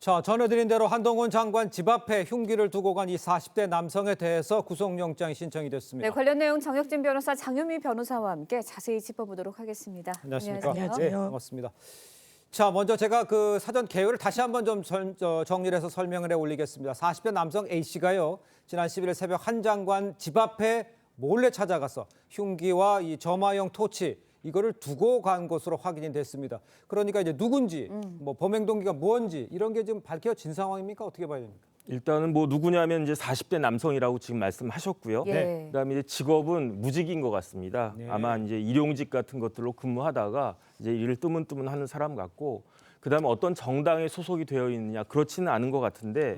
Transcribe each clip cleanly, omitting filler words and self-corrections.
자, 전해드린 대로 한동훈 장관 집 앞에 흉기를 두고 간 이 40대 남성에 대해서 구속영장이 신청이 됐습니다. 네, 관련 내용 정혁진 변호사, 장유미 변호사와 함께 자세히 짚어보도록 하겠습니다. 안녕하십니까? 안녕하세요. 네, 반갑습니다. 자, 먼저 제가 그 사전 개요를 다시 한번 좀 정리를 해서 설명을 해 올리겠습니다. 40대 남성 A씨가요, 지난 11일 새벽 한 장관 집 앞에 몰래 찾아가서 흉기와 이 점화형 토치 이거를 두고 간 것으로 확인이 됐습니다. 그러니까 이제 누군지, 뭐 범행 동기가 뭔지 이런 게 지금 밝혀진 상황입니까? 어떻게 봐야 됩니까? 일단은 뭐 누구냐면 이제 40대 남성이라고 지금 말씀하셨고요. 예. 그다음에 이제 직업은 무직인 것 같습니다. 네. 아마 이제 일용직 같은 것들로 근무하다가 이제 일을 뜨문뜨문 하는 사람 같고, 그다음에 어떤 정당에 소속이 되어 있느냐 그렇지는 않은 것 같은데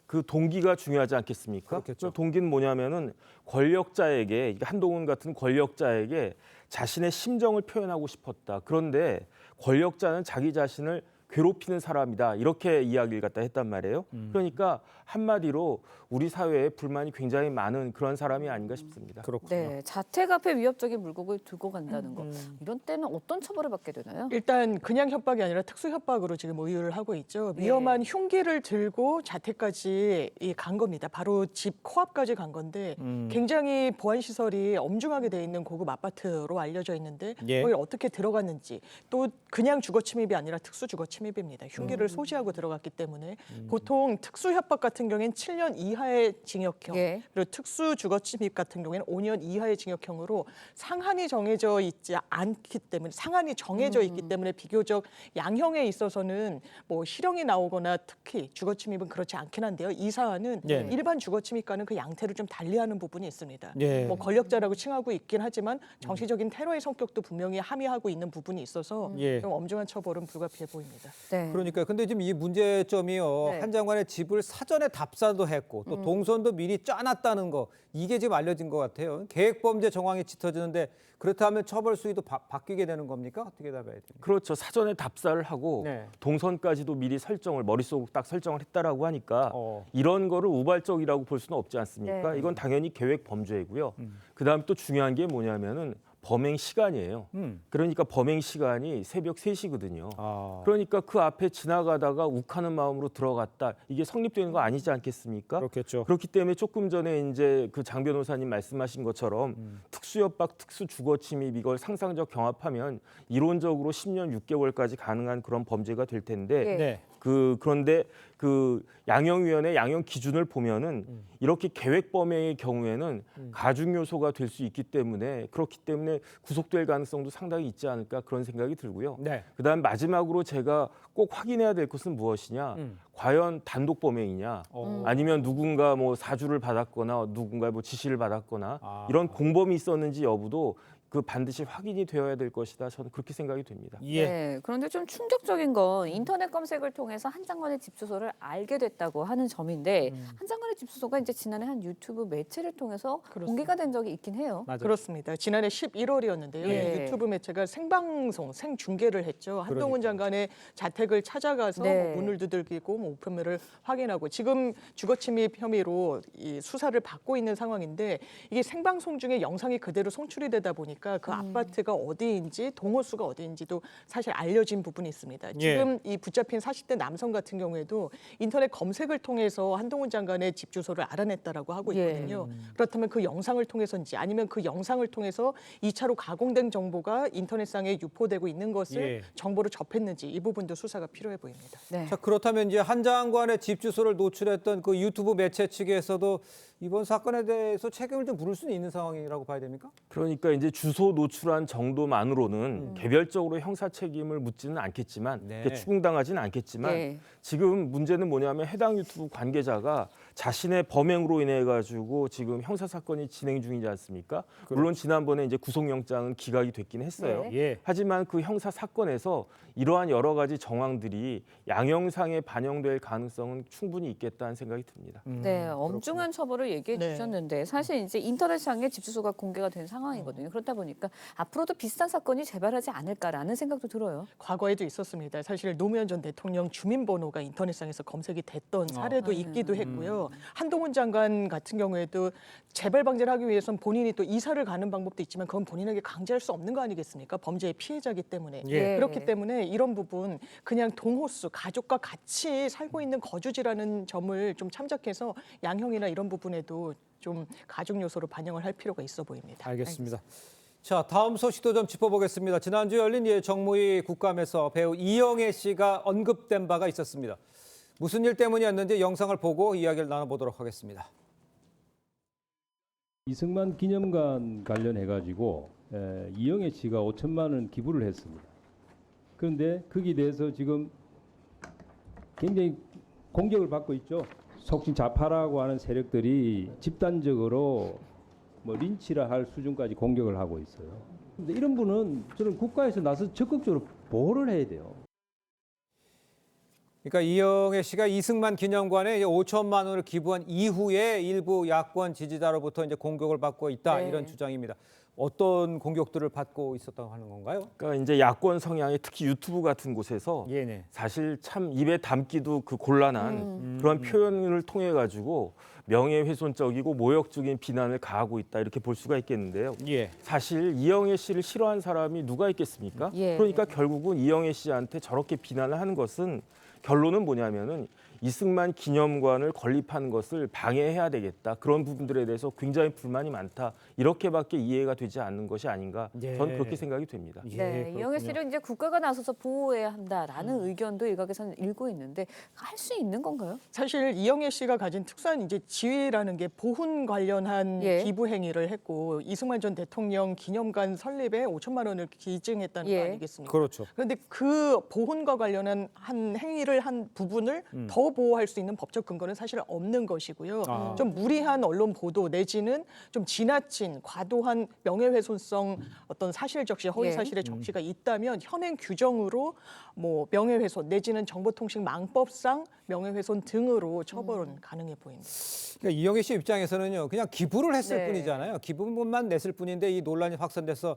그 동기가 중요하지 않겠습니까? 그렇겠죠. 그 동기는 뭐냐면은 권력자에게, 한동훈 같은 권력자에게 자신의 심정을 표현하고 싶었다. 그런데 권력자는 자기 자신을 괴롭히는 사람이다. 이렇게 이야기를 갖다 했단 말이에요. 그러니까 한마디로 우리 사회에 불만이 굉장히 많은 그런 사람이 아닌가 싶습니다. 그렇군요. 네, 자택 앞에 위협적인 물건을 두고 간다는 거. 이런 때는 어떤 처벌을 받게 되나요? 일단 그냥 협박이 아니라 특수 협박으로 지금 의유를 하고 있죠. 위험한 흉기를 들고 자택까지 간 겁니다. 바로 집 코앞까지 간 건데 굉장히 보안 시설이 엄중하게 돼 있는 고급 아파트로 알려져 있는데 예. 거기 어떻게 들어갔는지, 또 그냥 주거 침입이 아니라 특수 주거 침입입니다. 흉기를 소지하고 들어갔기 때문에 보통 특수 협박 같은 경우에는 7년 이하의 징역형, 예. 그리고 특수 주거 침입 같은 경우에는 5년 이하의 징역형으로 상한이 정해져 있지 않기 때문에, 상한이 정해져 있기 때문에 비교적 양형에 있어서는 뭐 실형이 나오거나, 특히 주거 침입은 그렇지 않긴 한데요. 이 사안은 예. 일반 주거 침입과는 그 양태를 좀 달리하는 부분이 있습니다. 예. 뭐 권력자라고 칭하고 있긴 하지만 정치적인 테러의 성격도 분명히 함의하고 있는 부분이 있어서 예. 좀 엄중한 처벌은 불가피해 보입니다. 네. 그러니까 근데 지금 이 문제점이요. 네. 한 장관의 집을 사전에 답사도 했고 또 동선도 미리 짜놨다는 거 이게 지금 알려진 것 같아요. 계획범죄 정황이 짙어지는데 그렇다면 처벌 수위도 바뀌게 되는 겁니까? 어떻게 답해야 됩니까? 그렇죠. 사전에 답사를 하고 네. 동선까지도 미리 머릿속으로 딱 설정을 했다라고 하니까 어. 이런 거를 우발적이라고 볼 수는 없지 않습니까? 네. 이건 당연히 계획 범죄이고요. 그다음 또 중요한 게 뭐냐면은 범행 시간이에요. 그러니까 범행 시간이 새벽 3시거든요. 아. 그러니까 그 앞에 지나가다가 욱하는 마음으로 들어갔다. 이게 성립되는 거 아니지 않겠습니까? 그렇겠죠. 그렇기 때문에 조금 전에 이제 그 장 변호사님 말씀하신 것처럼 특수협박, 특수주거침입 이걸 상상적 경합하면 이론적으로 10년 6개월까지 가능한 그런 범죄가 될 텐데 예. 네. 그런데 그 양형위원회 양형 기준을 보면은 이렇게 계획 범행의 경우에는 가중 요소가 될 수 있기 때문에, 그렇기 때문에 구속될 가능성도 상당히 있지 않을까 그런 생각이 들고요. 네. 그다음 마지막으로 제가 꼭 확인해야 될 것은 무엇이냐? 과연 단독 범행이냐? 아니면 누군가 뭐 사주를 받았거나 누군가 뭐 지시를 받았거나 아. 이런 공범이 있었는지 여부도 그 반드시 확인이 되어야 될 것이다. 저는 그렇게 생각이 됩니다. 예. 네, 그런데 좀 충격적인 건 인터넷 검색을 통해서 한 장관의 집 주소를 알게 됐다고 하는 점인데 한 장관의 집 주소가 이제 지난해 한 유튜브 매체를 통해서 공개가 된 적이 있긴 해요. 맞아요. 그렇습니다. 지난해 11월이었는데요. 예. 유튜브 매체가 생방송, 생중계를 했죠. 한동훈 장관의 자택을 찾아가서 네. 뭐 문을 두들기고 뭐 우편물을 확인하고, 지금 주거침입 혐의로 이 수사를 받고 있는 상황인데, 이게 생방송 중에 영상이 그대로 송출이 되다 보니까 그 아파트가 어디인지, 동호수가 어디인지도 사실 알려진 부분이 있습니다. 지금 이 붙잡힌 40대 남성 같은 경우에도 인터넷 검색을 통해서 한동훈 장관의 집 주소를 알아냈다라고 하고 있거든요. 그렇다면 그 영상을 통해서인지, 아니면 그 영상을 통해서 2차로 가공된 정보가 인터넷상에 유포되고 있는 것을 예. 정보로 접했는지, 이 부분도 수사가 필요해 보입니다. 네. 자, 그렇다면 이제 한 장관의 집 주소를 노출했던 그 유튜브 매체 측에서도 이번 사건에 대해서 책임을 좀 물을 수는 있는 상황이라고 봐야 됩니까? 그러니까 이제 주소 노출한 정도만으로는 개별적으로 형사 책임을 묻지는 않겠지만, 네. 추궁당하지는 않겠지만, 예. 지금 문제는 뭐냐면 해당 유튜브 관계자가 자신의 범행으로 인해 가지고 지금 형사 사건이 진행 중이지 않습니까? 물론 지난번에 이제 구속영장은 기각이 됐긴 했어요. 네. 예. 하지만 그 형사 사건에서 이러한 여러 가지 정황들이 양형상에 반영될 가능성은 충분히 있겠다는 생각이 듭니다. 네, 엄중한 처벌을 얘기해 네. 주셨는데 사실 이제 인터넷상에 집주소가 공개가 된 상황이거든요. 그렇다 보니까 앞으로도 비슷한 사건이 재발하지 않을까라는 생각도 들어요. 과거에도 있었습니다. 사실 노무현 전 대통령 주민번호가 인터넷상에서 검색이 됐던 사례도 있기도 했고요. 한동훈 장관 같은 경우에도 재발 방지를 하기 위해서는 본인이 또 이사를 가는 방법도 있지만 그건 본인에게 강제할 수 없는 거 아니겠습니까? 범죄의 피해자이기 때문에. 예. 그렇기 때문에 이런 부분 그냥 동호수, 가족과 같이 살고 있는 거주지라는 점을 좀 참작해서 양형이나 이런 부분에도 좀 가족 요소로 반영을 할 필요가 있어 보입니다. 알겠습니다. 자, 다음 소식도 좀 짚어보겠습니다. 지난주 열린 정무위 국감에서 배우 이영애 씨가 언급된 바가 있었습니다. 무슨 일 때문이었는지 영상을 보고 이야기를 나눠보도록 하겠습니다. 이승만 기념관 관련해가지고 이영애 씨가 5천만 원 기부를 했습니다. 그런데 거기에 대해서 지금 굉장히 공격을 받고 있죠. 속칭 좌파라고 하는 세력들이 집단적으로 뭐 린치라 할 수준까지 공격을 하고 있어요. 근데 이런 분은 저는 국가에서 나서 적극적으로 보호를 해야 돼요. 그러니까 이영애 씨가 이승만 기념관에 5천만 원을 기부한 이후에 일부 야권 지지자로부터 이제 공격을 받고 있다 네. 이런 주장입니다. 어떤 공격들을 받고 있었다고 하는 건가요? 그러니까 이제 야권 성향의 특히 유튜브 같은 곳에서 예, 사실 참 입에 담기도 그 곤란한 그런 표현을 통해 가지고 명예훼손적이고 모욕적인 비난을 가하고 있다 이렇게 볼 수가 있겠는데요. 예. 사실 이영애 씨를 싫어하는 사람이 누가 있겠습니까? 예. 그러니까 결국은 이영애 씨한테 저렇게 비난을 하는 것은 결론은 뭐냐면은 이승만 기념관을 건립하는 것을 방해해야 되겠다. 그런 부분들에 대해서 굉장히 불만이 많다. 이렇게밖에 이해가 되지 않는 것이 아닌가. 예. 저는 그렇게 생각이 됩니다. 예, 네, 그렇군요. 이영애 씨를 이제 국가가 나서서 보호해야 한다라는 의견도 일각에서는 일고 있는데 할 수 있는 건가요? 사실 이영애 씨가 가진 특수한 이제 지위라는 게 보훈 관련한 예. 기부 행위를 했고 이승만 전 대통령 기념관 설립에 5천만 원을 기증했다는 예. 거 아니겠습니까? 그렇죠. 그런데 그 보훈과 관련한 한 행위를 한 부분을 더 보호할 수 있는 법적 근거는 사실 없는 것이고요. 아. 좀 무리한 언론 보도 내지는 좀 지나친 과도한 명예훼손성 어떤 사실 적시, 허위 예. 사실의 적시가 있다면 현행 규정으로 뭐 명예훼손 내지는 정보통신망법상 명예훼손 등으로 처벌은 가능해 보입니다. 그러니까 이영애 씨 입장에서는요, 그냥 기부를 했을 네. 뿐이잖아요. 기부금만 냈을 뿐인데 이 논란이 확산돼서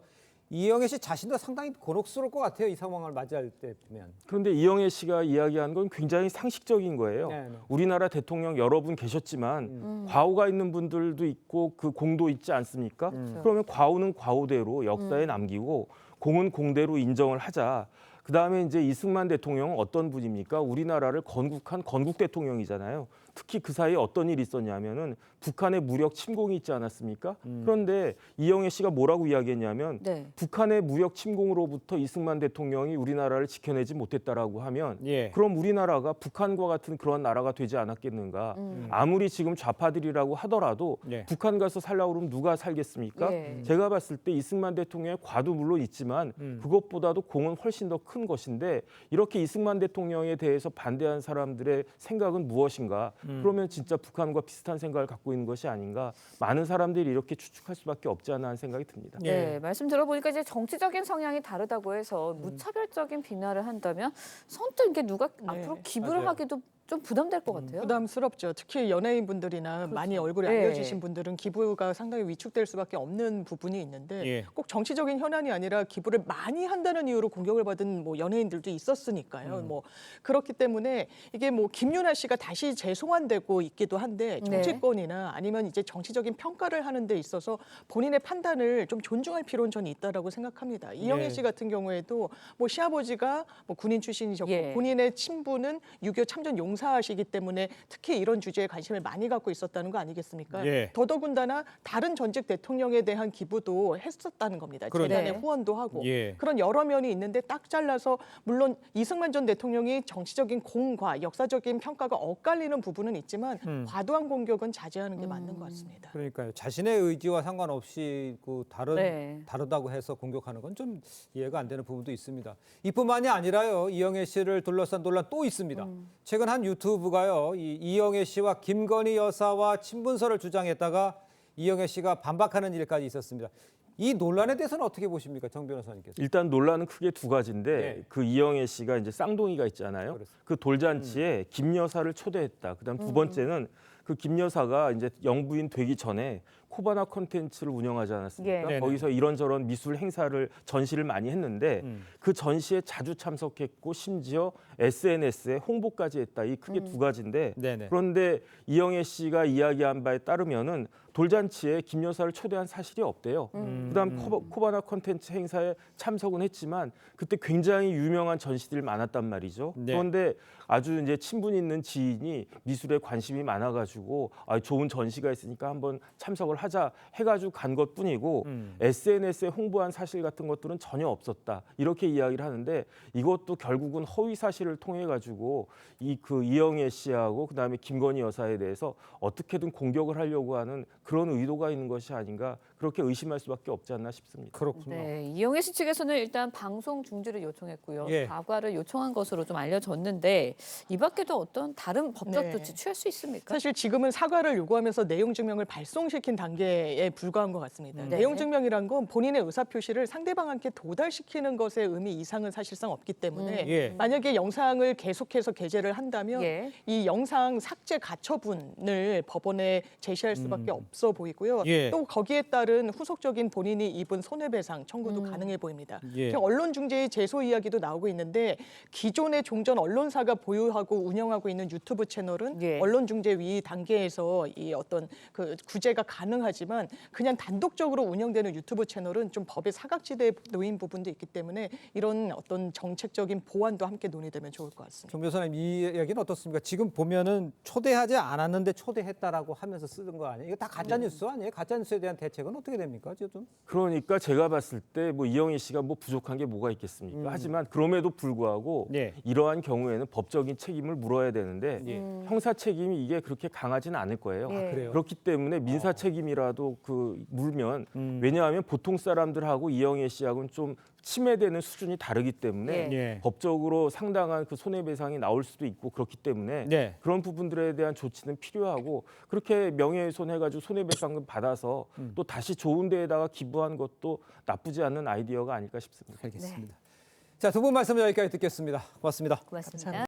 이영애 씨 자신도 상당히 곤혹스러울 것 같아요. 이 상황을 맞이할 때 보면. 그런데 이영애 씨가 이야기한 건 굉장히 상식적인 거예요. 네, 네. 우리나라 대통령 여러 분 계셨지만 과오가 있는 분들도 있고 그 공도 있지 않습니까? 그러면 과오는 과오대로 역사에 남기고 공은 공대로 인정을 하자. 그다음에 이제 이승만 대통령은 어떤 분입니까? 우리나라를 건국한 건국 대통령이잖아요. 특히 그 사이에 어떤 일이 있었냐면은 북한의 무력 침공이 있지 않았습니까? 그런데 이영애 씨가 뭐라고 이야기했냐면 네. 북한의 무력 침공으로부터 이승만 대통령이 우리나라를 지켜내지 못했다라고 하면 예. 그럼 우리나라가 북한과 같은 그런 나라가 되지 않았겠는가? 아무리 지금 좌파들이라고 하더라도 예. 북한 가서 살라고 그러면 누가 살겠습니까? 예. 제가 봤을 때 이승만 대통령의 과도 물론 있지만 그것보다도 공은 훨씬 더 큰 것인데 이렇게 이승만 대통령에 대해서 반대한 사람들의 생각은 무엇인가? 그러면 진짜 북한과 비슷한 생각을 갖고 있는 것이 아닌가? 많은 사람들이 이렇게 추측할 수밖에 없지 않나 하는 생각이 듭니다. 예. 네, 말씀 들어보니까 이제 정치적인 성향이 다르다고 해서 무차별적인 비난을 한다면 선뜻 이게 누가 앞으로 기부를 맞아요. 하기도 좀 부담될 것 같아요. 부담스럽죠. 특히 연예인분들이나 많이 얼굴이 네. 알려지신 분들은 기부가 상당히 위축될 수밖에 없는 부분이 있는데 예. 꼭 정치적인 현안이 아니라 기부를 많이 한다는 이유로 공격을 받은 뭐 연예인들도 있었으니까요. 뭐 그렇기 때문에 이게 뭐 김윤아 씨가 다시 재송환되고 있기도 한데 네. 정치권이나 아니면 이제 정치적인 평가를 하는 데 있어서 본인의 판단을 좀 존중할 필요는 저는 있다라고 생각합니다. 이영애 예. 씨 같은 경우에도 뭐 시아버지가 뭐 군인 출신이셨고 예. 본인의 친부는 6.25 참전 용사시기 때문에 특히 이런 주제에 관심을 많이 갖고 있었다는 거 아니겠습니까? 예. 더더군다나 다른 전직 대통령에 대한 기부도 했었다는 겁니다. 그러네. 재단에 네. 후원도 하고 예. 그런 여러 면이 있는데 딱 잘라서 물론 이승만 전 대통령이 정치적인 공과 역사적인 평가가 엇갈리는 부분은 있지만 과도한 공격은 자제하는 게 맞는 것 같습니다. 그러니까요. 자신의 의지와 상관없이 그 네. 다르다고 해서 공격하는 건 좀 이해가 안 되는 부분도 있습니다. 이뿐만이 아니라요. 이영애 씨를 둘러싼 논란 또 있습니다. 최근 한 유튜브가요. 이영애 씨와 김건희 여사와 친분설을 주장했다가 이영애 씨가 반박하는 일까지 있었습니다. 이 논란에 대해서는 어떻게 보십니까, 정 변호사님께서? 일단 논란은 크게 두 가지인데 네. 그 이영애 씨가 이제 쌍둥이가 있잖아요. 그렇습니다. 그 돌잔치에 김 여사를 초대했다. 그다음 두 번째는 그 김 여사가 이제 영부인 되기 전에 코바나 콘텐츠를 운영하지 않았습니까? 예. 거기서 이런저런 미술 행사를 전시를 많이 했는데 음. 그 전시에 자주 참석했고 심지어 SNS에 홍보까지 했다. 이 크게 두 가지인데 네네. 그런데 이영애 씨가 이야기한 바에 따르면은 돌잔치에 김 여사를 초대한 사실이 없대요. 그다음 코바나 콘텐츠 행사에 참석은 했지만 그때 굉장히 유명한 전시들이 많았단 말이죠. 네. 그런데 아주 이제 친분 있는 지인이 미술에 관심이 많아가지고 좋은 전시가 있으니까 한번 참석을 하자 해가지고 간 것뿐이고 SNS에 홍보한 사실 같은 것들은 전혀 없었다 이렇게 이야기를 하는데 이것도 결국은 허위 사실을 통해 가지고 그 이영애 씨하고 그다음에 김건희 여사에 대해서 어떻게든 공격을 하려고 하는 그런 의도가 있는 것이 아닌가 그렇게 의심할 수밖에 없지 않나 싶습니다. 그렇군요. 네, 이영애 씨 측에서는 일단 방송 중지를 요청했고요. 예. 사과를 요청한 것으로 좀 알려졌는데 이 밖에도 어떤 다른 법적 네. 조치 취할 수 있습니까? 사실 지금은 사과를 요구하면서 내용 증명을 발송시킨 단계에 불과한 것 같습니다. 네. 내용 증명이란 건 본인의 의사 표시를 상대방한테 도달시키는 것의 의미 이상은 사실상 없기 때문에 예. 만약에 영상을 계속해서 게재를 한다면 예. 이 영상 삭제 가처분을 법원에 제시할 수밖에 없어 보이고요. 예. 또 거기에 따른 후속적인 본인이 입은 손해배상 청구도 가능해 보입니다. 예. 언론중재의 제소 이야기도 나오고 있는데 기존의 종전 언론사가 보유하고 운영하고 있는 유튜브 채널은 예. 언론중재위 단계에서 이 어떤 그 구제가 가능하지만 그냥 단독적으로 운영되는 유튜브 채널은 좀 법의 사각지대에 놓인 부분도 있기 때문에 이런 어떤 정책적인 보완도 함께 논의되면 좋을 것 같습니다. 정 변호사님 이 이야기는 어떻습니까? 지금 보면은 초대하지 않았는데 초대했다라고 하면서 쓰는 거 아니에요? 이거 다 가짜 뉴스 아니에요? 가짜 뉴스에 대한 대책은 어떻게 됩니까? 지금? 그러니까 제가 봤을 때 뭐 이영애 씨가 뭐 부족한 게 뭐가 있겠습니까? 하지만 그럼에도 불구하고 예. 이러한 경우에는 법적인 책임을 물어야 되는데 예. 형사 책임이 이게 그렇게 강하지는 않을 거예요. 예. 그래요? 그렇기 때문에 민사 책임이라도 그 물면 왜냐하면 보통 사람들하고 이영애 씨하고는 좀 침해되는 수준이 다르기 때문에 예. 법적으로 상당한 그 손해배상이 나올 수도 있고 그렇기 때문에 네. 그런 부분들에 대한 조치는 필요하고 그렇게 명예훼손해가지고 손해배상금 받아서 또 다시 좋은 데에다가 기부한 것도 나쁘지 않은 아이디어가 아닐까 싶습니다. 알겠습니다. 자, 두 분 말씀 여기까지 듣겠습니다. 고맙습니다. 고맙습니다.